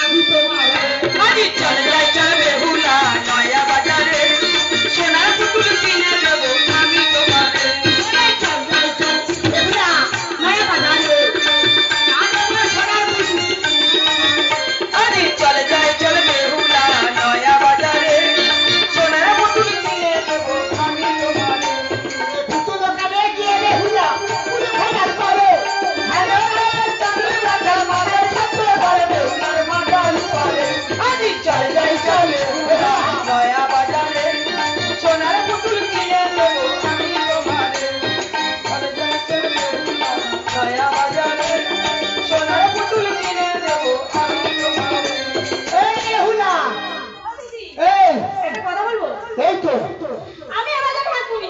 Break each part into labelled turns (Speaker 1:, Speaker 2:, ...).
Speaker 1: আমি তোমার
Speaker 2: আজি চল যাই চল বেহুলা নয়া বাজারে সোনার পুতুল কিনে দেবো আমি তোমাকে
Speaker 1: বেহুলা নয়া বাজারে আমি সোনার পুতুল
Speaker 2: আজি চল যাই চল বেহুলা নয়া বাজারে সোনার পুতুল কিনে দেবো আমি তোমাকে
Speaker 1: পুতুল দোকানে গিয়ে বেহুলা পুতুল খোঁজার করো ভালো চাকরি রাখা মানে ছাত্র বলে বেহুলার মাথার উপরে
Speaker 2: আজি চল যাই চল বেহুলা নয়া বাজারে সোনার পুতুল কিনে দেবো আমি তোমাকে চল যাই চল বেহুলা নয়া বাজারে সোনার পুতুল কিনে দেবো আমি তোমাকে
Speaker 1: এই বেহুলা এই
Speaker 3: একটা কথা বলবো
Speaker 1: এই তো
Speaker 3: আমি এ বাজারে থাকবো না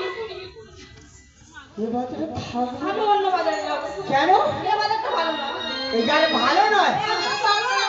Speaker 1: এ বাজারে থাকবো
Speaker 3: আমি অন্য বাজারে যাবো
Speaker 1: কেন
Speaker 3: এ বাজারটা ভালো না
Speaker 1: এই গাড়ি ভালো নয়
Speaker 3: একদম ভালো না